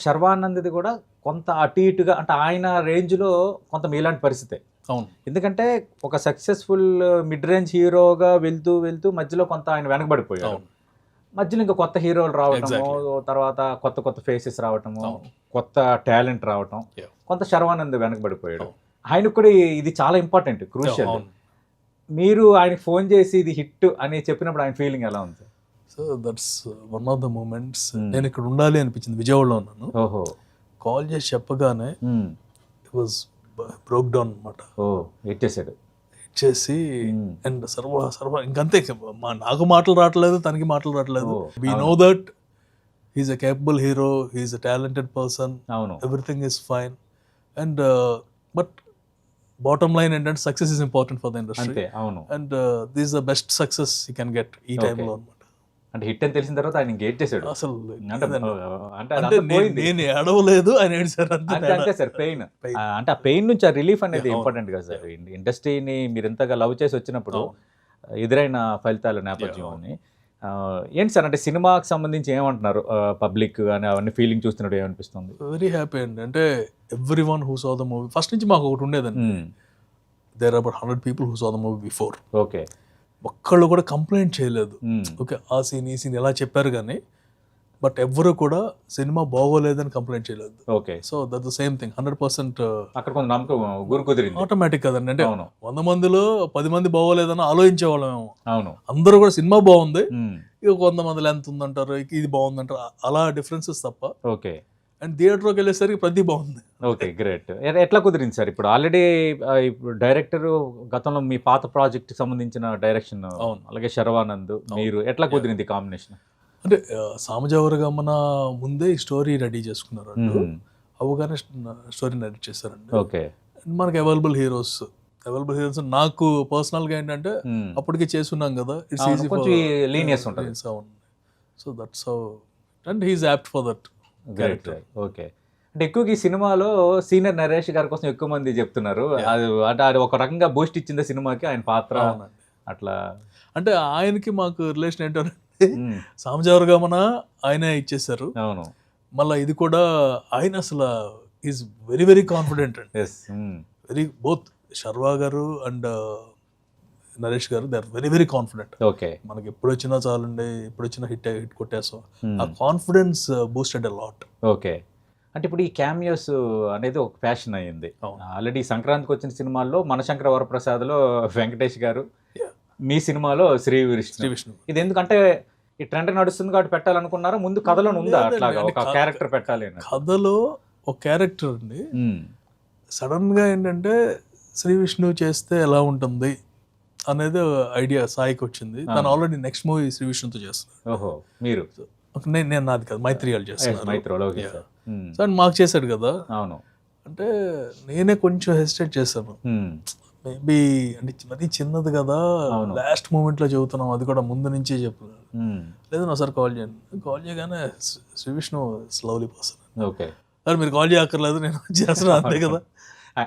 శర్వానంద్‌ది కూడా కొంత అటు ఇటుగా అంటే ఆయన రేంజ్‌లో కొంత మీలాంటి పరిస్థితే. అవును. ఎందుకంటే ఒక సక్సెస్‌ఫుల్ మిడ్ రేంజ్ హీరోగా వెళ్తూ మధ్యలో కొంత ఆయన వెనకబడిపోయారు. అవును. మధ్యలో ఇంకా కొత్త హీరోలు రావటము, ఎగ్జాక్ట్‌లీ. తర్వాత కొత్త ఫేసెస్ రావటము, అవును. కొత్త టాలెంట్ రావటం. యాహ్! కొంత శర్వానంద్ వెనకబడిపోయాడు. అవును. ఆయనకు కూడా ఇది చాలా ఇంపార్టెంట్, క్రూషియల్. అవును. మీరు ఆయనకి ఫోన్ చేసి ఇది హిట్ అని చెప్పినప్పుడు ఆయన ఫీలింగ్ ఎలా ఉంది? So that's one of the moments. Hmm. నేను ఇక్కడ ఉండాలి అనిపించింది. విజయవాడలో ఉన్నాను. ఓహో! కాల్ చేసి చెప్పగానే హ్మ్. ఇట్ వాజ్ బ్రోక్ డౌన్ అనమాట. ఓహ్! ఇచ్చేసాడు. ఇచ్చేసి Hmm. అండ్ సర్వ ఇంకంతే. నాకు మాటలు రావట్లేదు, తనకి మాటలు రావట్లేదు. Oh, వి అవును. No that he's a capable hero, he's a talented person, అవును. Everything is fine. And but bottom line ఏంటంటే success is important for the industry. అంతే. అవును. And this the best success you can get ఈ Okay. టైంలో అనమాట. అంటే hit అని తెలిసిన తర్వాత ఆయన ఇంకేట్ చేసాడు. అసలు అంటే లేదండి. అంటే అంటే అదంతా పోయింది. నేను ఏడవలేదు, ఆయన ఏడిచారు అంతే అంతే తేడా. అంతే సార్ పెయిన్. Pain. అంటే ఆ పెయిన్ నుంచి ఆ రిలీఫ్ అనేది Yeah, అవును. ఇంపార్టెంట్ కదా సార్. ఇండస్ట్రీని మీరు ఇంతగా లవ్ చేసి వచ్చినప్పుడు అవును. ఎదురైన ఫలితాల నేపథ్యం Yeah, అని ఏంటి సార్ అంటే సినిమాకి సంబంధించి ఏమంటున్నారు పబ్లిక్ అని అవన్నీ ఫీలింగ్ చూస్తున్నప్పుడు ఏమనిపిస్తుంది? వెరీ హ్యాపీ అండి. అంటే every one who saw the movie first నుంచి మాకు ఒకటి ఉండేదండి. There are about 100 people who saw the movie before. Okay. ఒక్కళ్ళు కూడా కంప్లైంట్ చేయలేదు. ఓకే, ఆ సీన్ ఈ సీన్ ఎలా చెప్పారు కానీ బట్ ఎవ్వరు కూడా సినిమా బాగోలేదని కంప్లైంట్ చేయలేదు. Okay. So that the same thing 100% అక్కడ కొంత నమ్మకం గురి కుదిరింది. ఆటోమేటిక్ కదండి. అంటే అవును. 100 మందిలో 10 మంది బాగోలేదని ఆలోచించే వాళ్ళం. అవును. అందరూ కూడా సినిమా బాగుంది, మ్మ్. ఇక కొంతమంది లెంత్ ఉందంటారు, ఇక ఇది బాగుందంటారు, అలా డిఫరెన్సెస్ తప్ప. ఓకే. అండ్ థియేటర్కి వెళ్ళేసరికి ప్రతి బాగుంది. Okay, great. ఎట్లా కుదిరింది సార్? ఇప్పుడు ఆల్రెడీ ఇప్పుడు డైరెక్టర్ గతంలో మీ పాత ప్రాజెక్ట్ సంబంధించిన డైరెక్షన్, అవును. అలాగే శర్వానంద్ మీరు ఎట్లా కుదిరింది కాంబినేషన్? అంటే సామజవర గమన ముందే ఈ స్టోరీ రెడీ చేసుకున్నారు అంటూ అవగానే స్టోరీ నరేట్ చేశారండి. ఓకే. And మనకి అవైలబుల్ హీరోస్ నాకు పర్సనల్గా ఏంటంటే అప్పటికే చేసున్నాం కదా, ఇట్స్ అవును, ఈజీ కొంచెం లీనియస్ ఉంటుంది. So that's how and he is apt for that. Great. Okay. అంటే ఎక్కువగా ఈ సినిమాలో సీనియర్ నరేష్ గారి కోసం ఎక్కువ మంది చెప్తున్నారు. అది అంటే అది ఒక రకంగా బూస్ట్ ఇచ్చింది సినిమాకి ఆయన పాత్ర. అవునండి. అట్లా అంటే ఆయనకి మాకు రిలేషన్ ఏంటంటే సామజవర గమన ఆయనే ఇచ్చేసారు. అవును. మళ్ళీ ఇది కూడా ఆయన అసలు ఈజ్ వెరీ వెరీ కాన్ఫిడెంట్ అండి. Yes. Very both Sharwa garu and Naresh garu they are very very confident. Okay. మనకి ఎప్పుడు వచ్చినా చాలండి, ఎప్పుడు వచ్చినా హిట్ కొట్టేస్తాం. ఆ confidence boosted a lot. Okay. అంటే ఇప్పుడు ఈ క్యామియోస్ అనేది ఒక ఫ్యాషన్ అయ్యింది. అవును. ఆల్రెడీ సంక్రాంతికి వచ్చిన సినిమాల్లో మనశంకర వరప్రసాద్లో వెంకటేష్ గారు, Yeah. మీ సినిమాలో శ్రీ శ్రీ విష్ణు. విష్ణు. ఇది ఎందుకంటే ఈ ట్రెండ్ నడుస్తుంది కాబట్టి పెట్టాలనుకున్నారా? ముందు కథలో ఉందా లేదండి. అట్లాగా ఒక అంటే క్యారెక్టర్ పెట్టాలి అని? కథలో ఒక క్యారెక్టర్ అండి. సడన్ గా ఏంటంటే శ్రీ విష్ణు చేస్తే ఎలా ఉంటుంది అనేది ఐడియా సాయికి వచ్చింది. తను ఆల్రెడీ నెక్స్ట్ మూవీ శ్రీ విష్ణుతో చేస్తున్నాడు. ఓహో, మీరు నేను నాది కాదు, మైత్రి వాళ్ళు చేస్తున్నారు. మైత్రోలో. Okay sir. సో అండ్ మాకు చేశాడు కదా. అవును. అంటే నేనే కొంచెం హెసిటేట్ చేశాను. మేబీ అంటే మరీ చిన్నది కదా, అవును. లాస్ట్ మూమెంట్ లో చెబుతున్నాం, అది కూడా ముందు నుంచే చెప్తున్నాను. లేదు నా సార్ కాల్ చేయండి. కాల్ చేయగానే Sree Vishnu lovely person. Okay. Sir మీరు కాల్ చేయక్కర్లేదు, నేను చేస్తున్నాను అంతే కదా.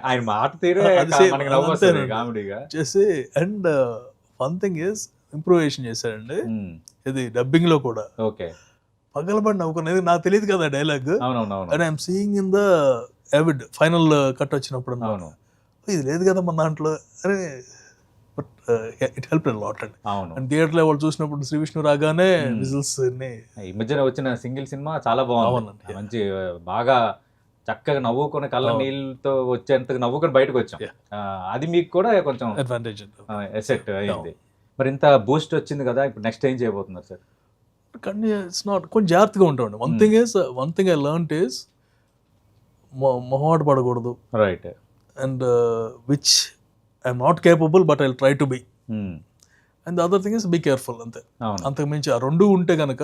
ఆయన మాట తీరే అది same, మనకి నవ్వు వస్తుంది అంతేనండి. కామెడీగా. చేసి అండ్ ఫన్ థింగ్ ఇస్ ఇంప్రూవేషన్ చేశాడండి. ఇది డబ్బింగ్ లో కూడా ఓకే. పగలబడి నవ్వుకునేది నాకు తెలియదు కదా డైలాగ్. అవునవును. And I'm seeing in the Avid final cut వచ్చినప్పుడు అవును. ఇది లేదు కదా మన దాంట్లో అరే, బట్ ఇట్ హెల్ప్ లాట్ అండి. అవును. అండ్ థియేటర్ లో వాళ్ళు చూసినప్పుడు శ్రీ విష్ణు రాగానే విజిల్స్ ఈ మధ్యన వచ్చిన సింగిల్ సినిమా చాలా బాగుంది. అవునండి. మంచి బాగా చక్కగా నవ్వుకొని కళ్ళ నీళ్ళతో వచ్చేంత నవ్వుకొని బయటకు వచ్చాం. అది మీకు కూడా కొంచెం అడ్వాంటేజ్ ఎసెట్ అయింది. మరి ఇంత బూస్ట్ వచ్చింది కదా, ఇప్పుడు నెక్స్ట్ ఏం చేయబోతున్నారు సార్? కానీ ఇట్స్ నాట్, కొంచెం జాగ్రత్తగా ఉంటామండి. One thing I learned is మొహమాట పడకూడదు. Right. And which I'm not capable but I try to be. And other thing is be careful అంతే. అంతకు మించి ఆ రెండు ఉంటే కనుక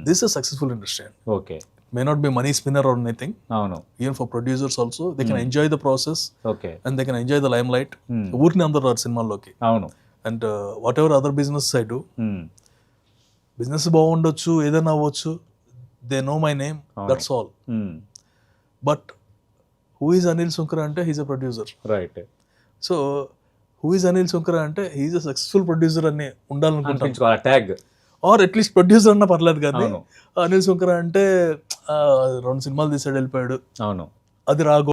this is successful industry. Okay. May not be money spinner or anything. అవును. Even for producers also they can enjoy the process okay. And they can enjoy the limelight. ఊరిని అందరు రారు సినిమాల్లోకి. అవును. And whatever other business I do, business బాగుండొచ్చు, ఏదైనా అవ్వచ్చు, they know my name, that's all. But who is Anil Sunkara అంటే he's a producer. Right. So who is Anil Sunkara అంటే హీజ్ అ సక్సెస్ఫుల్ ప్రొడ్యూసర్ అని ఉండాలనుకుంటాను. ట్యాగ్ ఆర్ అట్లీస్ట్ ప్రొడ్యూసర్ అన్నా పర్లేదు కానీ అవును అనిల్ సుంకర అంటే 2 సినిమాలు తీసాడు వెళ్ళిపోయాడు, అవును అది రాఘవ